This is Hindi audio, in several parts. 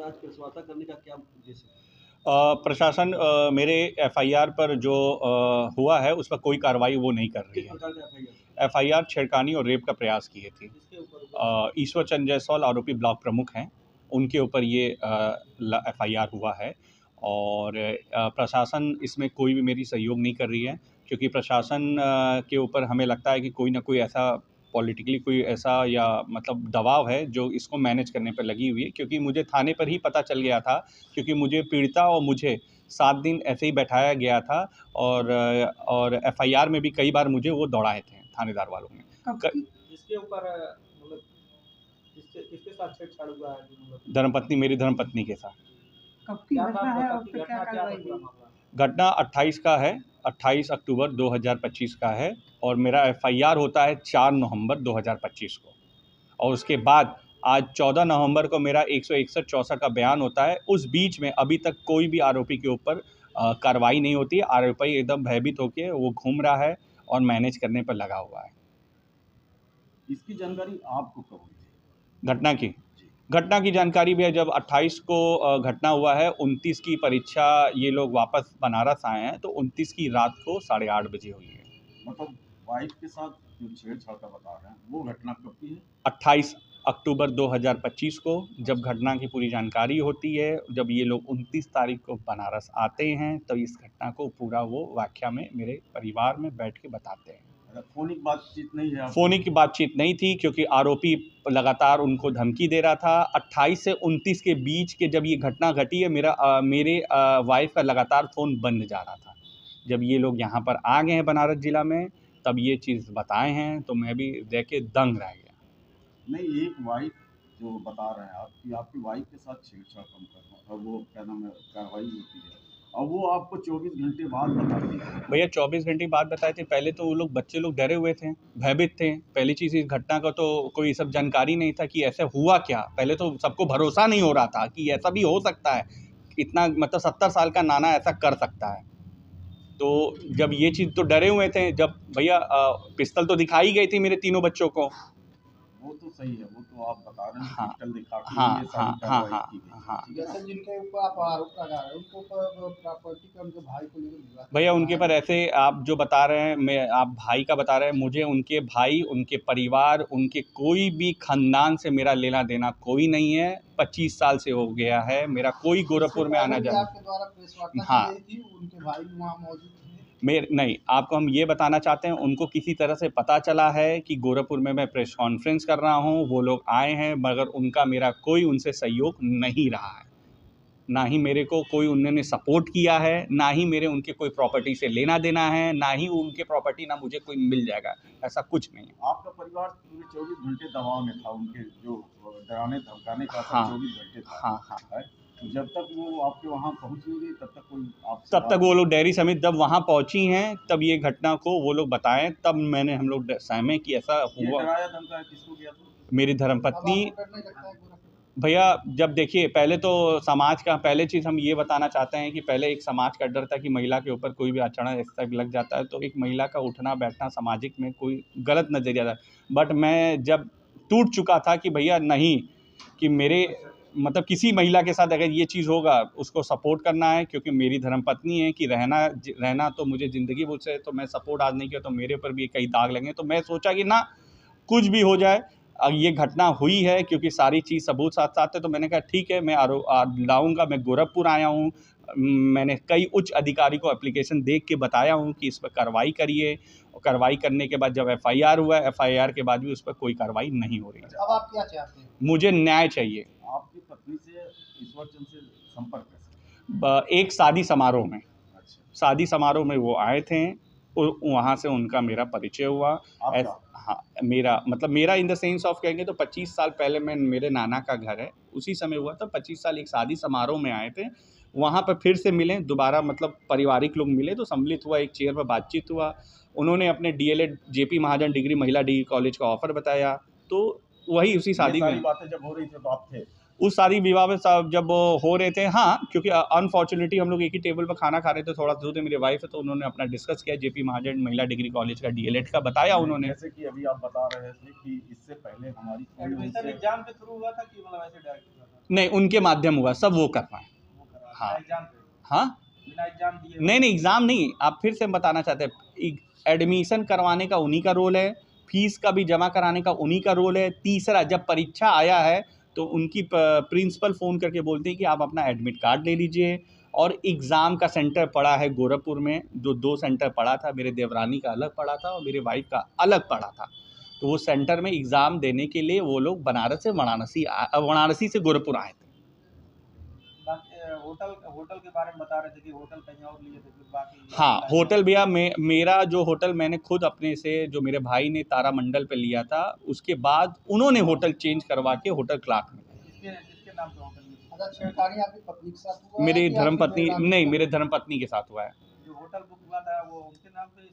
आज प्रेस वार्ता करने का क्या उद्देश्य है? प्रशासन मेरे एफआईआर पर जो हुआ है उस पर कोई कार्रवाई वो नहीं कर रही किस है। प्रकार का एफआईआर? एफआईआर छेड़खानी और रेप का प्रयास किए थी। किसके ऊपर? ईश्वर चंद जायसवाल आरोपी ब्लॉक प्रमुख हैं, उनके ऊपर ये एफआईआर हुआ है। और प्रशासन इसमें कोई भी मेरी सहयोग नहीं कर रही है, क्योंकि प्रशासन के ऊपर हमें लगता है कि कोई ना कोई ऐसा पॉलिटिकली कोई ऐसा या मतलब दबाव है जो इसको मैनेज करने पर लगी हुई है। क्योंकि मुझे थाने पर ही पता चल गया था, क्योंकि मुझे पीड़िता और मुझे 7 दिन ऐसे ही बैठाया गया था और एफआईआर में भी कई बार मुझे वो दौड़ाए थे थानेदार वालों ने। जिसके ऊपर मतलब किसके साथ छेड़छाड़ हुआ है? मतलब धर्मपत्नी, मेरी धर्मपत्नी के साथ। कब की घटना है और फिर क्या कार्रवाई हुई? घटना 28 का है, 28 अक्टूबर 2025 का है, और मेरा एफआईआर होता है 4 नवंबर 2025 को। और उसके बाद आज 14 नवंबर को मेरा 161-64 का बयान होता है। उस बीच में अभी तक कोई भी आरोपी के ऊपर कार्रवाई नहीं होती है। आरोपी एकदम भयभीत होकर वो घूम रहा है और मैनेज करने पर लगा हुआ है। इसकी जानकारी आपको कब हुई थी? घटना की जानकारी भी है जब 28 को घटना हुआ है। 29 की परीक्षा ये लोग वापस बनारस आए हैं, तो 29 की रात को 8:30 बजे हुई है। मतलब वाइफ के साथ जो छेड़छाड़ का बता रहे हैं वो घटना कब की है? 28 अक्टूबर 2025 को जब घटना की पूरी जानकारी होती है, जब ये लोग 29 तारीख को बनारस आते हैं, तो इस घटना को पूरा वो व्याख्या में मेरे परिवार में बैठ के बताते हैं। फोनिक बातचीत नहीं है? फोनिक बातचीत नहीं थी, क्योंकि आरोपी लगातार उनको धमकी दे रहा था। 28 से 29 के बीच के जब ये घटना घटी है, मेरे वाइफ का लगातार फ़ोन बंद जा रहा था। जब ये लोग यहाँ पर आ गए हैं बनारस ज़िला में, तब ये चीज़ बताए हैं, तो मैं भी देख के दंग रह गया। नहीं, एक वाइफ जो बता रहे हैं आप कि आपकी वाइफ के साथ छेड़छाड़ कम करना और वो क्या नाम है कार्रवाई होती है, और वो आपको 24 घंटे बाद बताती है। भैया 24 घंटे बाद बताए थे। पहले तो वो लोग बच्चे लोग डरे हुए थे, भयभीत थे। पहली चीज़ इस घटना का तो कोई सब जानकारी नहीं था कि ऐसे हुआ क्या। पहले तो सबको भरोसा नहीं हो रहा था कि ऐसा भी हो सकता है, इतना मतलब 70 साल का नाना ऐसा कर सकता है। तो जब ये चीज़ तो डरे हुए थे। जब भैया पिस्तल तो दिखाई गई थी मेरे तीनों बच्चों को। वो तो सही है, वो तो आप बता रहे हैं हाँ, पिस्टल दिखा के हाँ, ये हाँ, सारी हाँ, कार्रवाई हाँ, की गई। हाँ। जैसे जिनके ऊपर आप आरोप लगा रहे हैं उनके ऊपर प्रॉपर्टी का उनके भाई को लेकर भैया उनके पर ऐसे आप जो बता रहे हैं, मैं आप भाई का बता रहे हैं, मुझे उनके भाई, उनके परिवार, उनके कोई भी खानदान से मेरा लेना देना कोई नहीं है। 25 साल से हो गया है मेरा कोई गोरखपुर में आना जाना। आपके द्वारा प्रेस वार्ता हाँ, की गई थी, उनके भाई भी वहाँ मौजूद थे? मेरे नहीं, आपको हम ये बताना चाहते हैं, उनको किसी तरह से पता चला है कि गोरखपुर में मैं प्रेस कॉन्फ्रेंस कर रहा हूँ, वो लोग आए हैं, मगर उनका मेरा कोई उनसे सहयोग नहीं रहा है। ना ही मेरे को कोई उन्होंने सपोर्ट किया है, ना ही मेरे उनके कोई प्रॉपर्टी से लेना देना है, ना ही उनके प्रॉपर्टी ना मुझे कोई मिल जाएगा, ऐसा कुछ नहीं है। आपका परिवार पूरे 24 घंटे दबाव में था, उनके जो डराने धमकाने का हाँ, 24 घंटे था। हाँ, हाँ। है? तो जब तक वो आपके वहाँ पहुँचेंगे तब तक कोई आपसे तब तक वो लोग डेयरी समिति जब वहाँ पहुँची हैं, तब ये घटना को वो लोग बताएं, तब हम लोग सहमे कि ऐसा हुआ। डराया धमकाया किसको किया था? मेरी धर्मपत्नी। भैया जब देखिए, पहले तो समाज का पहले चीज़ हम ये बताना चाहते हैं कि पहले एक समाज का डर था कि महिला के ऊपर कोई भी आचरण इस तक लग जाता है, तो एक महिला का उठना बैठना सामाजिक में कोई गलत नज़रिया था। बट मैं जब टूट चुका था कि भैया नहीं, कि मेरे मतलब किसी महिला के साथ अगर ये चीज़ होगा उसको सपोर्ट करना है, क्योंकि मेरी धर्मपत्नी है कि रहना तो मुझे ज़िंदगी भर से, तो मैं सपोर्ट आज नहीं किया तो मेरे ऊपर भी कई दाग लगे। तो मैं सोचा कि ना कुछ भी हो जाए, ये घटना हुई है क्योंकि सारी चीज़ सबूत साथ साथ है, तो मैंने कहा ठीक है, मैं लाऊंगा। मैं गोरखपुर आया हूँ, मैंने कई उच्च अधिकारी को एप्लीकेशन देख के बताया हूँ कि इस पर कार्रवाई करिए, और कार्रवाई करने के बाद जब एफआईआर हुआ, एफआईआर के बाद भी उस पर कोई कार्रवाई नहीं हो रही है। अब आप क्या चाहते हैं? मुझे न्याय चाहिए। आपकी पत्नी से ईश्वर चंद से संपर्क कैसे? एक शादी समारोह में, अच्छा। शादी समारोह में वो आए थे, वहाँ से उनका मेरा परिचय हुआ। हाँ, मेरा इन द सेंस ऑफ कहेंगे तो 25 साल पहले मेरे नाना का घर है, उसी समय हुआ था। 25 साल एक शादी समारोह में आए थे, वहाँ पर फिर से मिले दोबारा, मतलब पारिवारिक लोग मिले तो सम्मिलित हुआ, एक चेयर पर बातचीत हुआ। उन्होंने अपने डीएलएड जेपी महाजन डिग्री महिला डिग्री कॉलेज का ऑफ़र बताया, तो वही उसी शादी में बातें जब हो रही थी तो आप थे उस शादी विवाह में जब हो रहे थे। हाँ, क्योंकि अनफॉर्चुनेटली हम लोग एक ही टेबल पर खाना खा रहे थे, थोड़ा दूर है मेरी वाइफ है, तो उन्होंने अपना डिस्कस किया जेपी महाजन महिला डिग्री कॉलेज का डीएलएड का बताया उन्होंने। जैसे कि अभी आप बता रहे थे कि इससे पहले हमारी एग्जाम के थ्रू हुआ था कि मतलब ऐसे डायरेक्ट नहीं, उनके माध्यम हुआ, सब वो कर पाए। हाँ हाँ, बिना एग्जाम दिए? नहीं एग्ज़ाम नहीं, आप फिर से बताना चाहते हैं, एडमिशन करवाने का उन्हीं का रोल है, फीस का भी जमा कराने का उन्हीं का रोल है। तीसरा, जब परीक्षा आया है तो उनकी प्रिंसिपल फ़ोन करके बोलते हैं कि आप अपना एडमिट कार्ड ले लीजिए। और एग्ज़ाम का सेंटर पड़ा है गोरखपुर में, जो 2 सेंटर पड़ा था, मेरे देवरानी का अलग पड़ा था और मेरे वाइफ का अलग पड़ा था। तो वो सेंटर में एग्ज़ाम देने के लिए वो लोग बनारस से वाराणसी से गोरखपुर आए थे। बाकी होटल के बारे में बता रहे थे कि होटल कहीं और लिए थे, फिर बाकी? हाँ, होटल भैया मेरा जो होटल मैंने खुद अपने से, जो मेरे भाई ने तारामंडल पे लिया था, उसके बाद उन्होंने होटल चेंज करवा के होटल क्लार्क में। किसके नाम पे होटल लिया? अच्छा, छेड़खानी आपकी पत्नी के साथ हुआ है मेरी कि आपकी धर्मपत्नी, देवरानी नहीं के मेरे धर्मपत्नी के साथ हुआ है। जो होटल बुक हुआ था वो उनके नाम पे?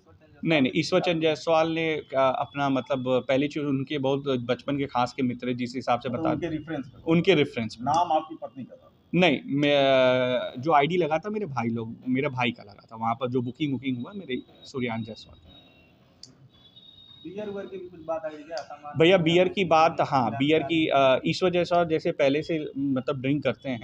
नहीं, ईश्वरचंद जायसवाल ने अपना मतलब पहली चीज़, उनके बहुत बचपन के खास के मित्र, जिस हिसाब से बता उनके रेफरेंस पे, उनके रेफरेंस में। नाम आपकी पत्नी का था? नहीं, मैं जो आईडी लगा था मेरे भाई का लगा था, वहाँ पर जो बुकिंग हुआ मेरे सूर्यान जायसवाल। बियर की भी कुछ बात आई क्या? सामान भैया बियर की बात, हाँ बियर की, ईश्वर जायसवाल जैसे पहले से मतलब ड्रिंक करते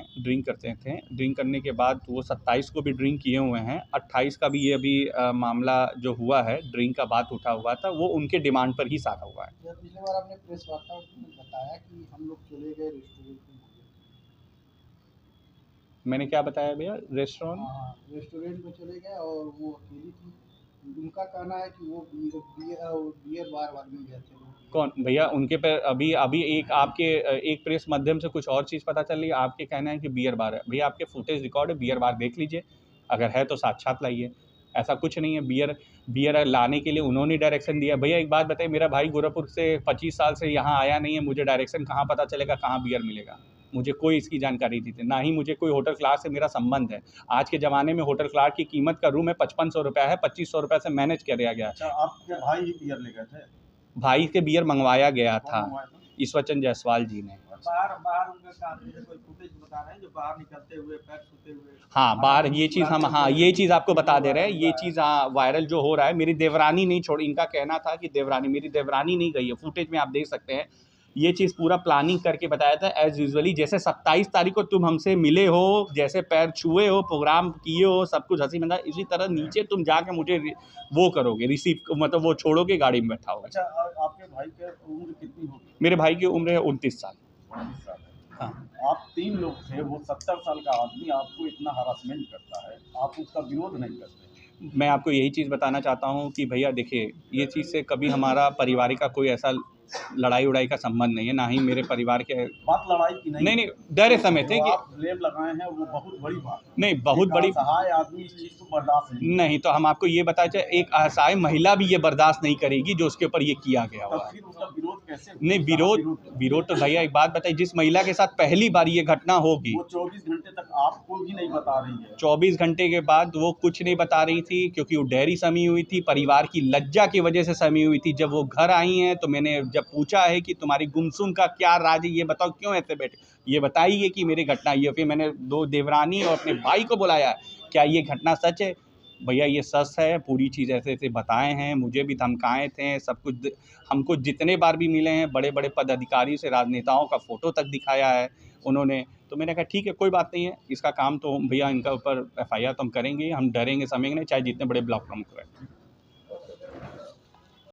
थे। ड्रिंक करने के बाद वो 27 को भी ड्रिंक किए हुए हैं। 28 का भी ये अभी मामला जो हुआ है, ड्रिंक का बात उठा हुआ था, वो उनके डिमांड पर ही सारा हुआ है। जब पिछली बार आपने प्रेस वार्ता में बताया कि हम लोग चले गए रेस्टोरेंट में, मैंने क्या बताया भैया? रेस्टोरेंट, हाँ रेस्टोरेंट में चले गए और वो अकेली थी। उनका कहना है कि वो बियर बार में गए थे। कौन भैया? उनके पे अभी एक आपके एक प्रेस माध्यम से कुछ और चीज़ पता चल रही है। आपके कहना है कि बियर बार है। भैया आपके फुटेज रिकॉर्ड है, बियर बार देख लीजिए, अगर है तो साक्षात लाइए। ऐसा कुछ नहीं है। बियर लाने के लिए उन्होंने डायरेक्शन दिया। भैया एक बात बताइए, मेरा भाई गोरखपुर से 25 साल से यहाँ आया नहीं है, मुझे डायरेक्शन कहाँ पता चलेगा कहाँ बियर मिलेगा? मुझे कोई इसकी जानकारी नहीं थी, ना ही मुझे कोई होटल क्लास से मेरा संबंध है। आज के ज़माने में होटल क्लास की कीमत का रूम है 5500 रुपया है, 2500 रुपये से मैनेज किया गया। अच्छा, आपके भाई ही बियर ले गए थे? भाई के बियर मंगवाया गया कौन था, मंगवाया था? ईश्वरचंद जायसवाल जी ने। बाहर उनका काम है, कोई फुटेज बता रहे हैं जो बाहर निकलते हुए, पैर छूते हुए? हाँ, बाहर ये चीज़ हम, हाँ ये चीज़ आपको बता दे रहे हैं। ये चीज़ हाँ वायरल जो हो रहा है, मेरी देवरानी नहीं छोड़ी। इनका कहना था कि मेरी देवरानी नहीं गई है। फुटेज में आप देख सकते हैं, ये चीज़ पूरा प्लानिंग करके बताया था एज़ यूजुअली। जैसे 27 तारीख को तुम हमसे मिले हो, जैसे पैर छुए हो, प्रोग्राम किए हो, सब कुछ हंसी मजाक, इसी तरह नीचे तुम जाके मुझे वो करोगे, रिसीव मतलब वो छोड़ोगे, गाड़ी में बैठाओगे। अच्छा, आपके भाई की उम्र कितनी होगी? मेरे भाई की उम्र है 29 साल। 29 साल है। हाँ, आप 3 लोग थे, वो 70 साल का आदमी आपको इतना हरासमेंट करता है, आप उसका विरोध नहीं करते? मैं आपको यही चीज़ बताना चाहता हूँ कि भैया देखिए, ये चीज़ से कभी हमारा पारिवारिक का कोई ऐसा लड़ाई उड़ाई का संबंध नहीं है, ना ही मेरे परिवार के। बात लड़ाई की नहीं, नहीं डरे समय थे जो कि आप ब्लेम लगाए हैं वो बहुत बड़ी बात है। नहीं, बहुत एक बड़ी असहाय आदमी इस चीज को बर्दाश्त नहीं। तो हम आपको ये बताया जाए, एक असहाय महिला भी ये बर्दाश्त नहीं करेगी जो उसके ऊपर ये किया गया हुआ है। फिर उसका विरोध कैसे? नहीं, विरोध तो भैया एक बात बताइए, जिस महिला के साथ पहली बार ये घटना होगी, वो 24 घंटे तक आपको भी नहीं बता रही है। 24 घंटे के बाद वो कुछ नहीं बता रही थी, क्योंकि वो डेयरी समी हुई थी, परिवार की लज्जा की वजह से समी हुई थी। जब वो घर आई हैं तो मैंने जब पूछा है कि तुम्हारी गुमसुम का क्या राज है, ये बताओ क्यों ऐसे बैठे, ये बताइए कि मेरी घटना ये। फिर मैंने 2 देवरानी और अपने भाई को बुलाया, क्या ये घटना सच है? भैया ये सच है, पूरी चीज़ ऐसे बताए हैं, मुझे भी धमकाए थे, सब कुछ हमको जितने बार भी मिले हैं, बड़े बड़े पदाधिकारियों से, राजनेताओं का फ़ोटो तक दिखाया है उन्होंने। तो मैंने कहा ठीक है, कोई बात नहीं है, इसका काम तो भैया इनका ऊपर FIR तो हम करेंगे, हम डरेंगे समझेंगे नहीं, चाहे जितने बड़े ब्लॉक प्रमुख रहें।